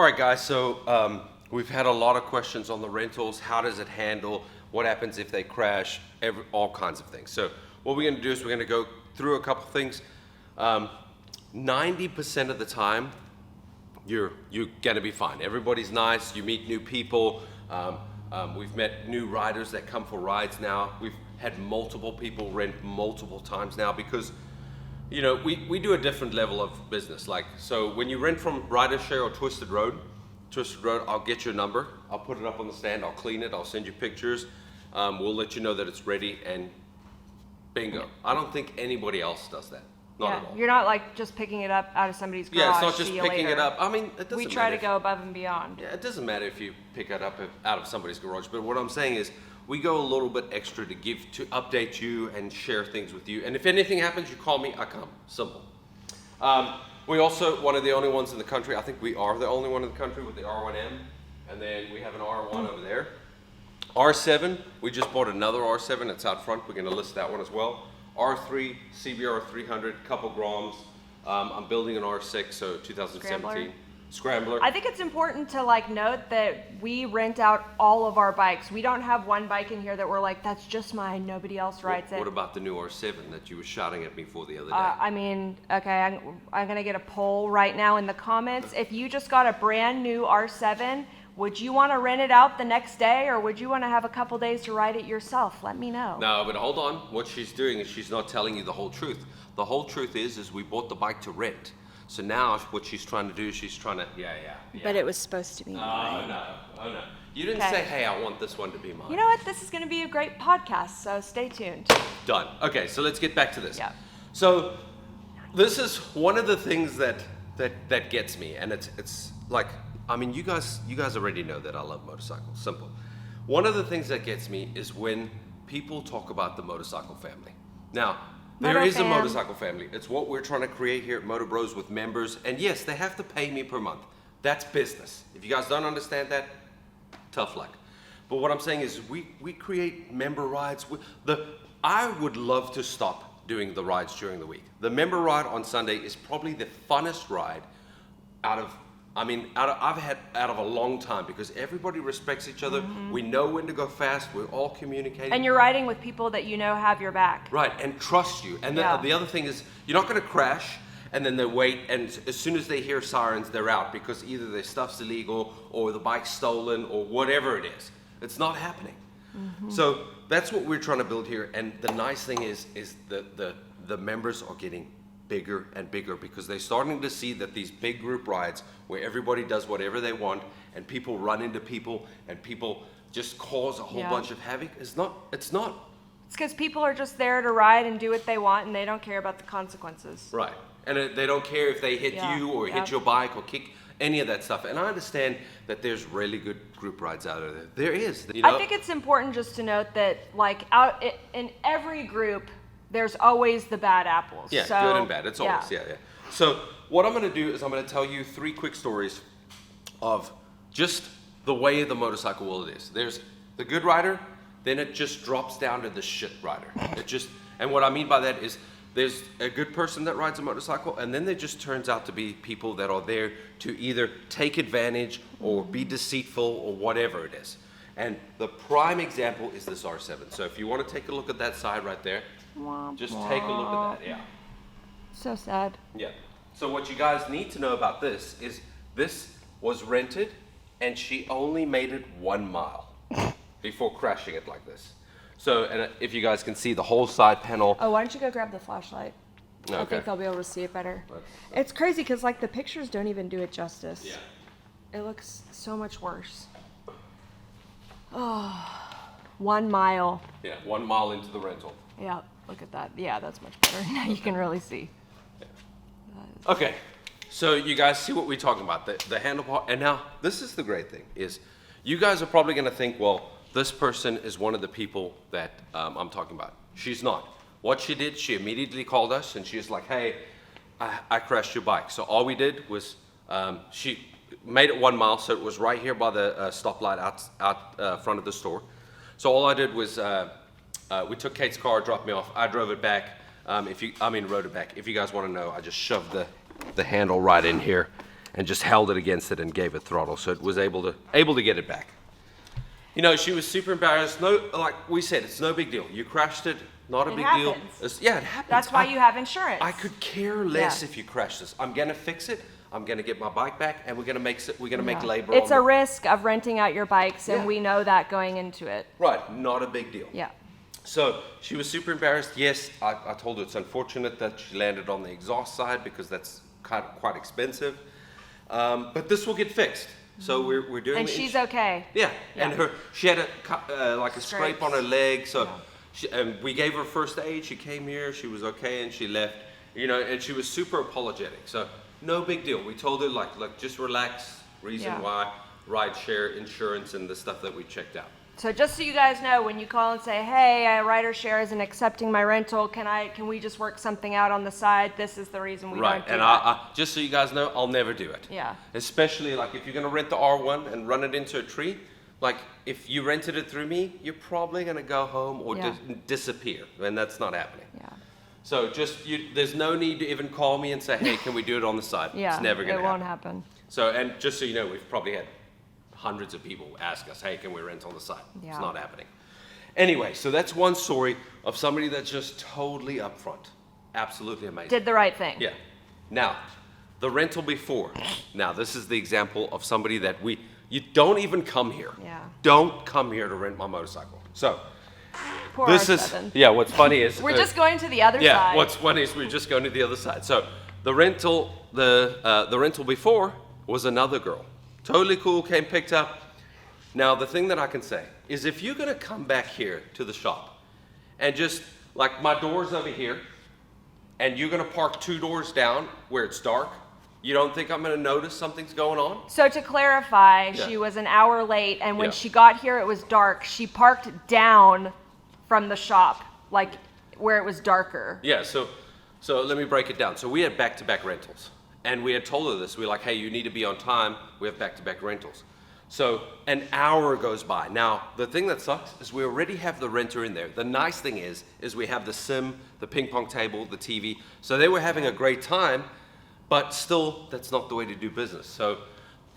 right, guys, so we've had a lot of questions on the rentals. How does it handle? What happens if they crash? All kinds of things. So what we're going to do is we're going to go through a couple things. 90% of the time, you're going to be fine. Everybody's nice. You meet new people. We've met new riders that come for rides now. We've had multiple people rent multiple times now because, you know, we do a different level of business. Like, so when you rent from Rider Share or Twisted Road, I'll get your number. I'll put it up on the stand. I'll clean it. I'll send you pictures. We'll let you know that it's ready, and bingo. I don't think anybody else does that. Not at all. You're not like just picking it up out of somebody's garage. Yeah, it's not just picking it up. I mean, it doesn't matter. We try to go above and beyond. Yeah, it doesn't matter if you pick it up out of somebody's garage. But what I'm saying is, we go a little bit extra to update you and share things with you. And if anything happens, you call me, I come. Simple. We also, one of the only ones in the country, I think we are the only one in the country with the R1M. And then we have an R1 over there. R7, we just bought another R7. It's out front. We're going to list that one as well. R3, CBR 300, couple Groms. I'm building an R6, so 2017. Scrambler. I think it's important to like note that we rent out all of our bikes. We don't have one bike in here that we're like, that's just mine, nobody else rides it. What about the new R7 that you were shouting at me for the other day? I mean, okay, I'm gonna get a poll right now in the comments. If you just got a brand new R7, would you want to rent it out the next day, or would you want to have a couple days to ride it yourself? Let me know. No, but hold on. What she's doing is she's not telling you the whole truth. The whole truth is we bought the bike to rent. So now what she's trying to do is she's trying to, yeah. But it was supposed to be mine. Oh no. You didn't say, hey, I want this one to be mine. You know what? This is going to be a great podcast, so stay tuned. Done. Okay, so let's get back to this. Yeah. So this is one of the things that gets me, and it's like, I mean, you guys already know that I love motorcycles. Simple. One of the things that gets me is when people talk about the motorcycle family. Now, there is a motorcycle family. It's what we're trying to create here at MotoBros with members. And yes, they have to pay me per month. That's business. If you guys don't understand that, tough luck. But what I'm saying is we create member rides. I would love to stop doing the rides during the week. The member ride on Sunday is probably the funnest ride out of a long time, because everybody respects each other. Mm-hmm. We know when to go fast. We're all communicating. And you're riding with people that you know have your back. Right, and trust you. And the other thing is, you're not going to crash and then they wait, and as soon as they hear sirens, they're out because either their stuff's illegal or the bike's stolen or whatever it is. It's not happening. Mm-hmm. So that's what we're trying to build here. And the nice thing is the members are getting bigger and bigger, because they're starting to see that these big group rides where everybody does whatever they want and people run into people and people just cause a whole bunch of havoc, it's not. It's because people are just there to ride and do what they want, and they don't care about the consequences. Right. And they don't care if they hit you or hit your bike or kick any of that stuff. And I understand that there's really good group rides out there. There is. You know? I think it's important just to note that, like, in every group, there's always the bad apples. Yeah, so, good and bad. It's always, yeah. So what I'm going to do is I'm going to tell you 3 quick stories of just the way the motorcycle world is. There's the good rider, then it just drops down to the shit rider. And what I mean by that is there's a good person that rides a motorcycle, and then there just turns out to be people that are there to either take advantage or be deceitful or whatever it is. And the prime example is this R7. So if you want to take a look at that side right there, just take a look at that, So sad. Yeah. So what you guys need to know about this is this was rented and she only made it 1 mile before crashing it like this. So, and if you guys can see the whole side panel. Oh, why don't you go grab the flashlight? Okay. I think they'll be able to see it better. It's crazy because like the pictures don't even do it justice. Yeah. It looks so much worse. Oh, 1 mile. Yeah, 1 mile into the rental. Yeah, look at that. Yeah, that's much better. Now you can really see. Yeah. Okay, so you guys see what we're talking about, the handlebar. And now, this is the great thing, is you guys are probably going to think, well, this person is one of the people that I'm talking about. She's not. What she did, she immediately called us and she was like, hey, I crashed your bike. So all we did was, she made it 1 mile, so it was right here by the stoplight out front of the store. So all I did was, we took Kate's car, dropped me off. I drove it back. Rode it back. If you guys want to know, I just shoved the handle right in here and just held it against it and gave it throttle, so it was able to get it back. You know, she was super embarrassed. No, like we said, it's no big deal. You crashed it, not a big deal. Yeah, it happens. That's why you have insurance. I could care less if you crash this. I'm gonna fix it. I'm gonna get my bike back, and we're gonna make labor. It's a risk of renting out your bikes, and we know that going into it. Right, not a big deal. Yeah. So she was super embarrassed. Yes, I told her it's unfortunate that she landed on the exhaust side because that's quite expensive. But this will get fixed. So we're doing. And she's okay. Yeah, and she had a scrape on her leg. So we gave her first aid. She came here. She was okay, and she left. You know, and she was super apologetic. So no big deal. We told her like just relax. Reason why, ride share, insurance, and the stuff that we checked out. So just so you guys know, when you call and say, hey, rider share isn't accepting my rental, can we just work something out on the side? This is the reason we don't do and that. I just so you guys know, I'll never do it. Yeah. Especially like if you're gonna rent the R1 and run it into a tree, like if you rented it through me, you're probably gonna go home or disappear, and that's not happening. Yeah. So there's no need to even call me and say, hey, can we do it on the side? Yeah, it's never gonna happen. It won't happen. So, and just so you know, we've probably had hundreds of people ask us, hey, can we rent on the side? Yeah. It's not happening. Anyway, so that's one story of somebody that's just totally upfront. Absolutely amazing. Did the right thing. Yeah. Now, the rental before. Now, this is the example of somebody that you don't even come here. Yeah. Don't come here to rent my motorcycle. So, Poor this R7. is, what's funny is. We're just going to the other side. Yeah, what's funny is we're just going to the other side. So, the rental before was another girl. Totally cool, came picked up. Now, the thing that I can say is if you're gonna come back here to the shop and just, like my door's over here, and you're gonna park 2 doors down where it's dark, you don't think I'm gonna notice something's going on? So to clarify, she was an hour late, and when she got here, it was dark. She parked down from the shop, like where it was darker. Yeah, so let me break it down. So we had back-to-back rentals. And we had told her this. We were like, hey, you need to be on time. We have back-to-back rentals. So an hour goes by. Now, the thing that sucks is we already have the renter in there. The nice thing is we have the sim, the ping pong table, the TV. So they were having a great time, but still, that's not the way to do business. So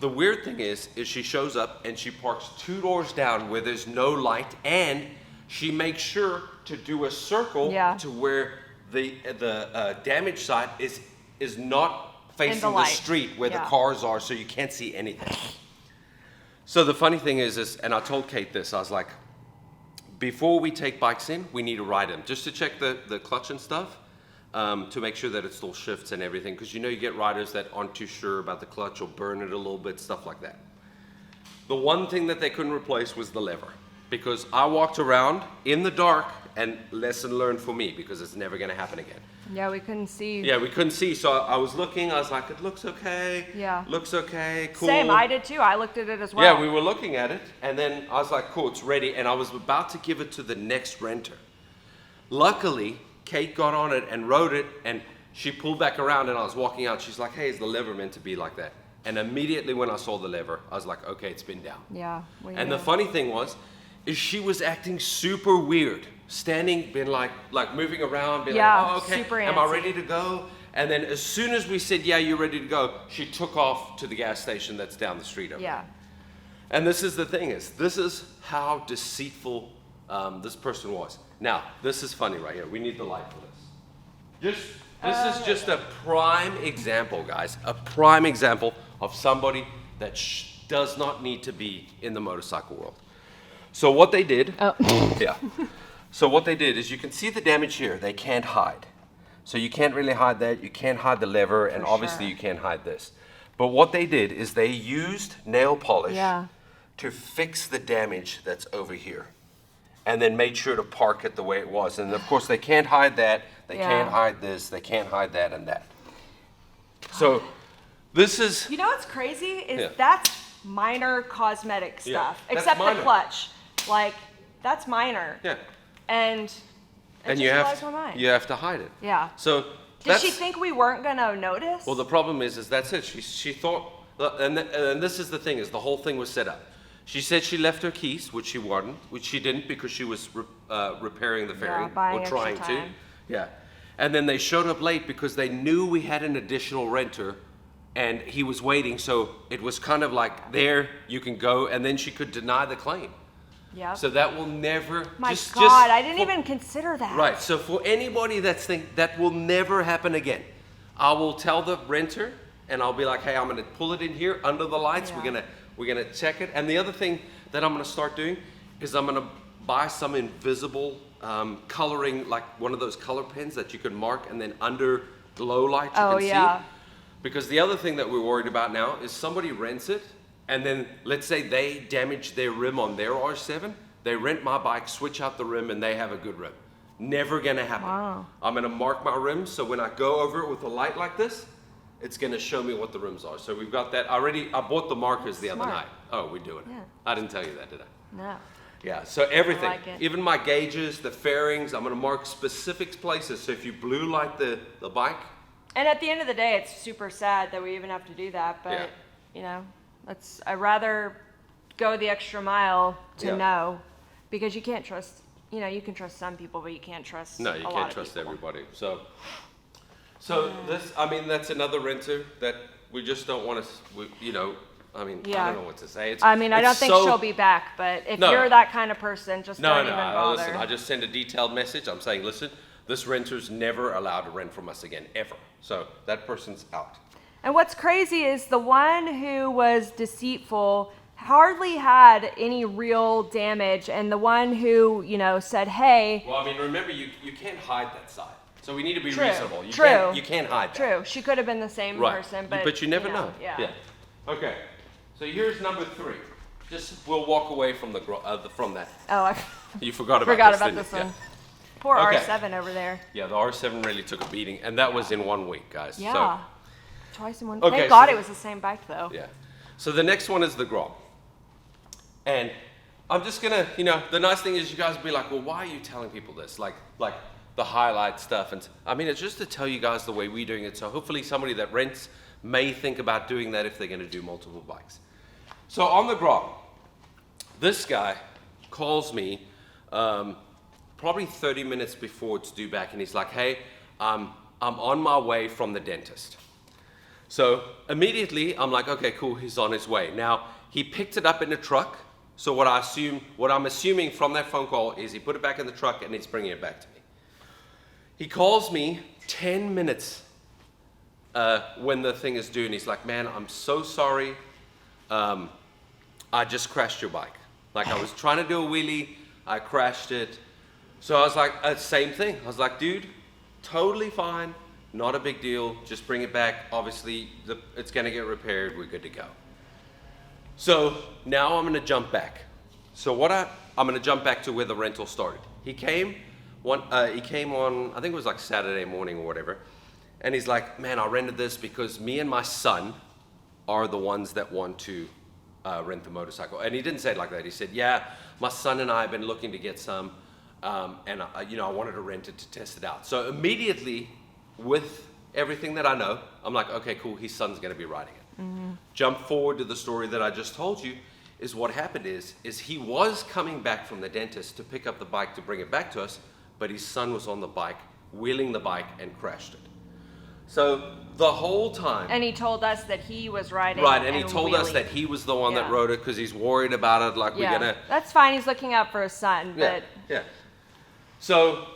the weird thing is she shows up and she parks 2 doors down where there's no light, and she makes sure to do a circle to where the damage side is not facing the street where the cars are, so you can't see anything. So the funny thing is, and I told Kate this, I was like, before we take bikes in, we need to ride them, just to check the clutch and stuff, to make sure that it still shifts and everything, because you get riders that aren't too sure about the clutch or burn it a little bit, stuff like that. The one thing that they couldn't replace was the lever, because I walked around in the dark, and lesson learned for me, because it's never going to happen again. Yeah, we couldn't see. Yeah, we couldn't see. So I was looking. I was like, it looks okay. Yeah. Looks okay. Cool. Same. I did too. I looked at it as well. Yeah, we were looking at it. And then I was like, cool, it's ready. And I was about to give it to the next renter. Luckily, Kate got on it and rode it. And she pulled back around and I was walking out. She's like, hey, is the lever meant to be like that? And immediately when I saw the lever, I was like, okay, it's been down. Yeah. And the funny thing is she was acting super weird. Standing, being like moving around, being like, oh, okay, super am I antsy. ready to go? And then as soon as we said, yeah, you're ready to go, she took off to the gas station that's down the street over there. And this is the thing this is how deceitful this person was. Now, this is funny right here. We need the light for this. This is just a prime example, guys. A prime example of somebody that does not need to be in the motorcycle world. So what they did, So what they did is you can see the damage here. They can't hide. So you can't really hide that. You can't hide the lever, and obviously you can't hide this. But what they did is they used nail polish to fix the damage that's over here, and then made sure to park it the way it was. And of course they can't hide that. They can't hide this. They can't hide that and that. So this is... You know what's crazy is that's minor cosmetic stuff, except minor. the clutch. Like, that's minor. Yeah. And you have to hide it. Yeah. So did she think we weren't gonna notice? Well, the problem is that's it. She thought, and this is the thing, is the whole thing was set up. She said she left her keys, which she didn't because she was repairing the fairing or trying to. Yeah. And then they showed up late because they knew we had an additional renter and he was waiting, so it was kind of like, there, you can go, and then she could deny the claim. Yep. So that will never. My God, I didn't even consider that. Right. So for anybody that's that will never happen again. I will tell the renter, and I'll be like, hey, I'm going to pull it in here under the lights. Yeah. We're gonna check it. And the other thing that I'm going to start doing is I'm going to buy some invisible coloring, like one of those color pens that you can mark, and then under the low light you can see. Because the other thing that we're worried about now is somebody rents it, and then let's say they damage their rim on their R7, they rent my bike, switch out the rim, and they have a good rim. Never gonna happen. Wow. I'm gonna mark my rims, so when I go over it with a light like this, it's gonna show me what the rims are. So we've got that already. I bought the markers the other night. Oh, we're doing it. Yeah. I didn't tell you that, did I? No. Yeah, so everything, I like it. even my gauges, the fairings, I'm gonna mark specific places. So if you blue light the bike, And at the end of the day, it's super sad that we even have to do that. But, Yeah. you know, I'd rather go the extra mile to Yeah. know, because you can't trust, you can trust some people, but you can't trust no, you a lot can't of trust people. everybody. So this, I mean, that's another renter that we just don't want to, I mean, Yeah. I don't know what to say. I mean, I don't it's think so- she'll be back, but if No. you're that kind of person, just No, don't no, even bother. listen, I just send a detailed message. I'm saying, listen, this renter's never allowed to rent from us again, ever. So that person's out. And what's crazy is the one who was deceitful hardly had any real damage, and the one who, said, hey, Well, I mean, remember, you can't hide that side. So we need to be True, reasonable. true. You can't hide that. true, she could have been the same Right. person, but you never know. Yeah. Okay. So here's number 3. Just we'll walk away from from that. Oh, I You forgot about forgot this. about didn't this you? one. Poor Okay. R7 over there. Yeah, the R7 really took a beating, and that was in 1 week, guys. Yeah. Twice in one. Okay, Thank God so- it was the same bike, though. So, yeah. So the next one is the Grom. And I'm just gonna, the nice thing is you guys will be like, well, why are you telling people this? Like the highlight stuff. And I mean, it's just to tell you guys the way we're doing it. So hopefully somebody that rents may think about doing that if they're gonna do multiple bikes. So on the Grom, this guy calls me probably 30 minutes before it's due back, and he's like, hey, I'm on my way from the dentist. So immediately I'm like, okay, cool, he's on his way. Now, he picked it up in the truck. So what I'm assuming from that phone call is he put it back in the truck and he's bringing it back to me. He calls me 10 minutes when the thing is due, and he's like, man, I'm so sorry. I just crashed your bike. Like, I was trying to do a wheelie, I crashed it. So I was like, same thing. I was like, dude, totally fine, not a big deal, just bring it back. Obviously, it's gonna get repaired, we're good to go. So now I'm gonna jump back. So I'm gonna jump back to where the rental started. He came on, I think it was like Saturday morning or whatever, and he's like, man, I rented this because me and my son are the ones that want to rent the motorcycle. And he didn't say it like that. He said, yeah, my son and I have been looking to get some, and I wanted to rent it to test it out. So immediately, with everything that I know, I'm like, okay, cool, his son's gonna be riding it. Mm-hmm. Jump forward to the story that I just told you, is what happened is he was coming back from the dentist to pick up the bike to bring it back to us, but his son was on the bike, wheeling the bike, and crashed it. So the whole time... And he told us that he was riding. Right, and he told us wheeling. that he was the one that Yeah. rode it because he's worried about it, like we're gonna... That's fine. He's looking out for his son, but Yeah. So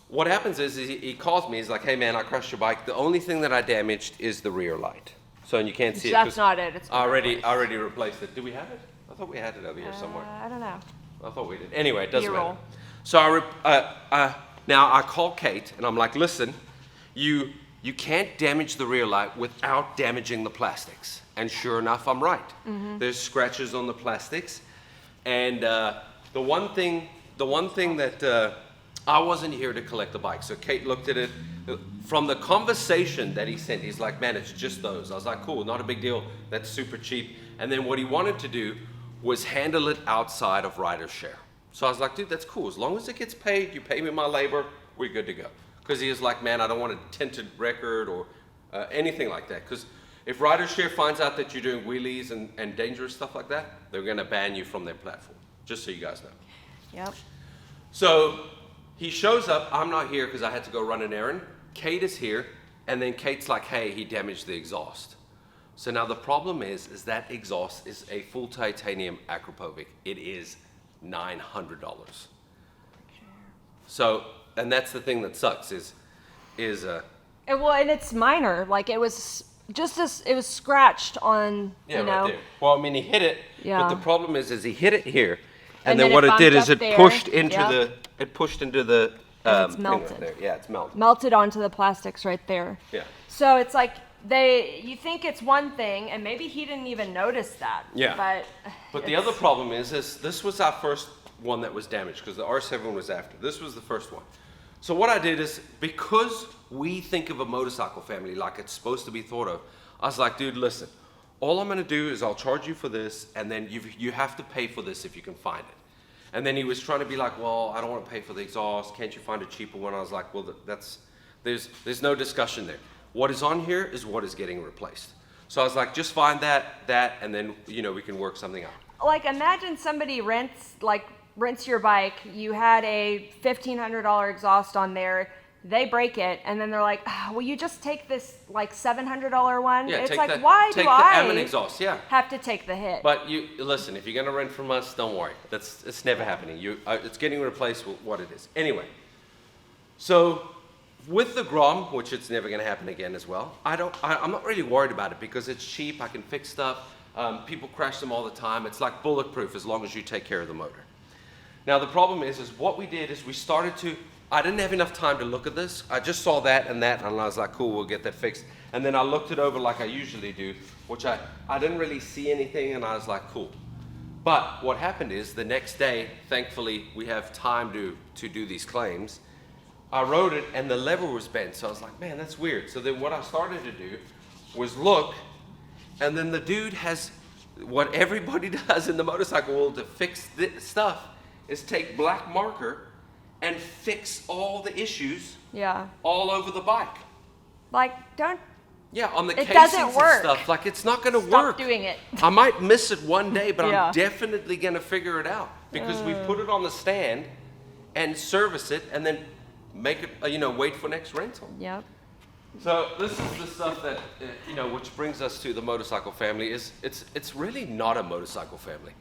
what happens is he calls me. He's like, "Hey man, I crashed your bike. The only thing that I damaged is the rear light. So and you can't see it. that's 'cause not it. It's I already replaced it. Do we have it? I thought we had it over here somewhere. I don't know. I thought we did. Anyway, it doesn't matter. B-roll. So now I call Kate and I'm like, listen, you can't damage the rear light without damaging the plastics. And sure enough, I'm right. Mm-hmm. There's scratches on the plastics, and the one thing that I wasn't here to collect the bike. So Kate looked at it. From the conversation that he sent, he's like, man, it's just those. I was like, cool, not a big deal. That's super cheap. And then what he wanted to do was handle it outside of rider share. So I was like, dude, that's cool. As long as it gets paid, you pay me my labor, we're good to go. Because he was like, man, I don't want a tinted record or anything like that. Because if rider share finds out that you're doing wheelies and dangerous stuff like that, they're going to ban you from their platform. Just so you guys know. Yep. So he shows up. I'm not here because I had to go run an errand. Kate is here. And then Kate's like, hey, he damaged the exhaust. So now the problem is that exhaust is a full titanium Acropovic. It is $900. So, and that's the thing that sucks is Well, and it's minor. Like it was it was scratched on, yeah, you know. right there. Well, I mean, he hit it, Yeah. but the problem is he hit it here, and And then then what it it did bumped is up it there. pushed into the And it's thing right melted. there. Yeah, it's melted. Melted onto the plastics right there. Yeah. So it's like you think it's one thing, and maybe he didn't even notice that. Yeah. But the other problem is this was our first one that was damaged because the R7 was after. This was the first one. So what I did is, because we think of a motorcycle family like it's supposed to be thought of, I was like, dude, listen, all I'm gonna do is I'll charge you for this, and then you have to pay for this if you can find it. And then he was trying to be like, well, I don't want to pay for the exhaust. Can't you find a cheaper one? I was like, well, there's no discussion there. What is on here is what is getting replaced. So I was like, just find that, and then, we can work something out. like, imagine somebody rents your bike. You had a $1,500 exhaust on there. They break it, and then they're like, will you just take this like $700 one? Yeah, it's take like, the, why take do the I Ammon exhaust, yeah. have to take the hit? But listen, if you're gonna rent from us, don't worry. It's never happening. It's getting replaced with what it is. Anyway, so with the Grom, which it's never gonna happen again as well, I'm not really worried about it because it's cheap. I can fix stuff. People crash them all the time. It's like bulletproof as long as you take care of the motor. Now the problem is what we did is we started to. I didn't have enough time to look at this. I just saw that, and I was like, cool, we'll get that fixed. And then I looked it over like I usually do, which I didn't really see anything, and I was like, cool. But what happened is the next day, thankfully, we have time to do these claims. I rode it, and the lever was bent, so I was like, man, that's weird. So then what I started to do was look, and then the dude has what everybody does in the motorcycle world to fix this stuff is take black marker and fix all the issues all over the bike. Like, don't. Yeah, on the It casings doesn't and work. stuff. Like, it's not going to Stop work. doing it. I might miss it one day, but Yeah. I'm definitely going to figure it out because we put it on the stand and service it and then make it, wait for next rental. Yep. So this is the stuff that, which brings us to the motorcycle family. It's really not a motorcycle family.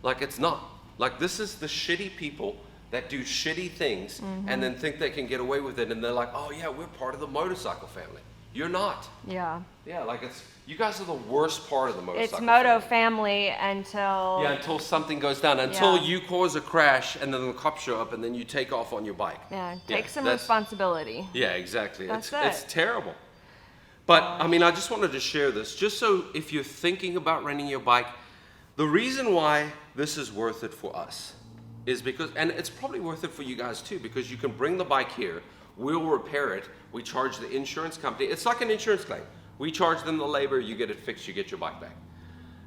Like, it's not. Like, this is the shitty people that do shitty things and then think they can get away with it, and they're like, oh yeah, we're part of the motorcycle family. You're not. Yeah. Yeah, like you guys are the worst part of the motorcycle It's moto family. family until. Yeah, until something goes down, until Yeah. you cause a crash, and then the cops show up, and then you take off on your bike. Yeah, take some that's- responsibility. Yeah, exactly. That's It's it. terrible. But I mean, I just wanted to share this, just so if you're thinking about renting your bike, the reason why this is worth it for us is because, and it's probably worth it for you guys too, because you can bring the bike here, we'll repair it, we charge the insurance company. It's like an insurance claim. We charge them the labor, you get it fixed, you get your bike back.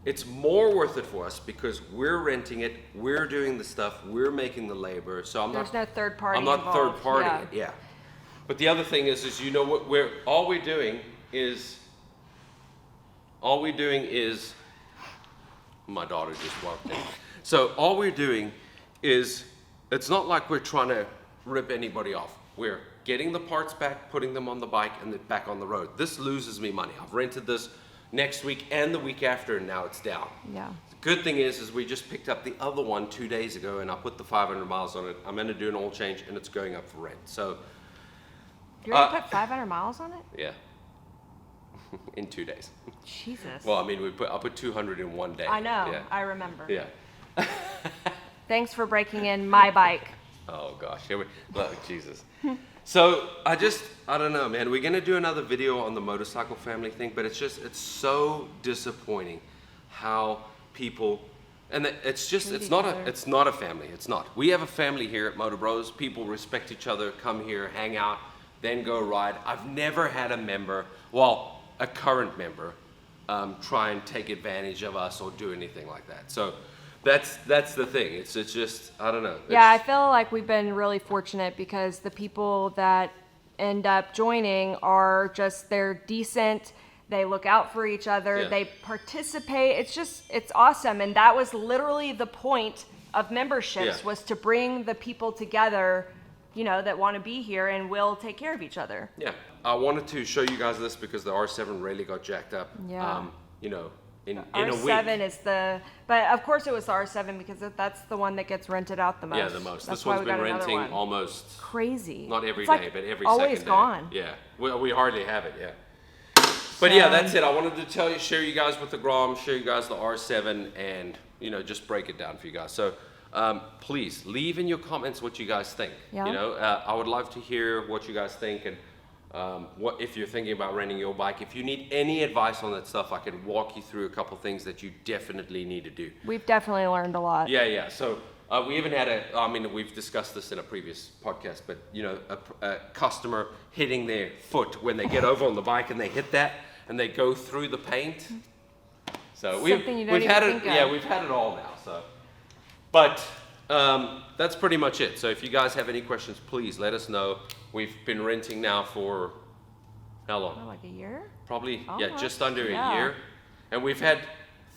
It's more worth it for us because we're renting it, we're doing the stuff, we're making the labor. So There's no third party I'm not involved. third party. Yeah. Yeah. But the other thing is what all we're doing is my daughter just walked in. So all we're doing is, it's not like we're trying to rip anybody off. We're getting the parts back, putting them on the bike, and then back on the road. This loses me money. I've rented this next week and the week after, and now it's down. Yeah. The good thing is we just picked up the other one 2 days ago, and I put the 500 miles on it. I'm going to do an oil change, and it's going up for rent. So, You're gonna put 500 miles on it? yeah, in 2 days. Jesus. Well, I mean, I put 200 in 1 day. I know. Yeah. I remember. Yeah. Thanks for breaking in my bike. Oh gosh, look, Jesus. So I don't know, man. We're gonna do another video on the motorcycle family thing, but it's so disappointing how people, and it's not a family. It's not. We have a family here at MotoBros. People respect each other, come here, hang out, then go ride. I've never had a current member, try and take advantage of us or do anything like that. So. That's the thing. It's just, I don't know. Yeah, I feel like we've been really fortunate because the people that end up joining they're decent. They look out for each other. Yeah. They participate. It's awesome. And that was literally the point of memberships, Yeah. was to bring the people together, that want to be here, and we'll take care of each other. Yeah, I wanted to show you guys this because the R7 really got jacked up. Yeah. In a R7 week. is but of course it was the R7 because that's the one that gets rented out the most. Yeah, the most. That's This why one's we been got another renting one. almost Crazy. not every It's day, like but every always second gone. day. Yeah, we hardly have it. Yeah. But yeah, that's it. I wanted to share you guys with the Grom, share you guys the R7, and just break it down for you guys. So please leave in your comments what you guys think. Yeah. I would love to hear what you guys think, and what if you're thinking about renting your bike. If you need any advice on that stuff, I can walk you through a couple things that you definitely need to do. We've definitely learned a lot. Yeah. So we even had we've discussed this in a previous podcast, but a customer hitting their foot when they get over on the bike and they hit that and they go through the paint. So we've had it. Yeah, we've had it all now. So, but that's pretty much it. So if you guys have any questions, please let us know. We've been renting now for how long? Like a year? Probably, Almost, just under a yeah. year. And we've had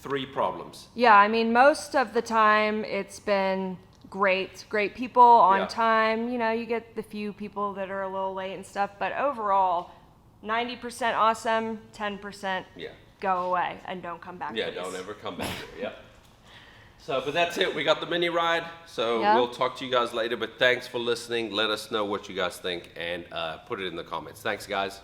3 problems. Yeah, I mean, most of the time it's been great people on Yeah. time. You get the few people that are a little late and stuff, but overall, 90% awesome, 10% go away and don't come back. Yeah, please. don't ever come back here. Yeah. So, but that's it. We got the mini ride. So Yeah. we'll talk to you guys later. But thanks for listening. Let us know what you guys think and put it in the comments. Thanks, guys.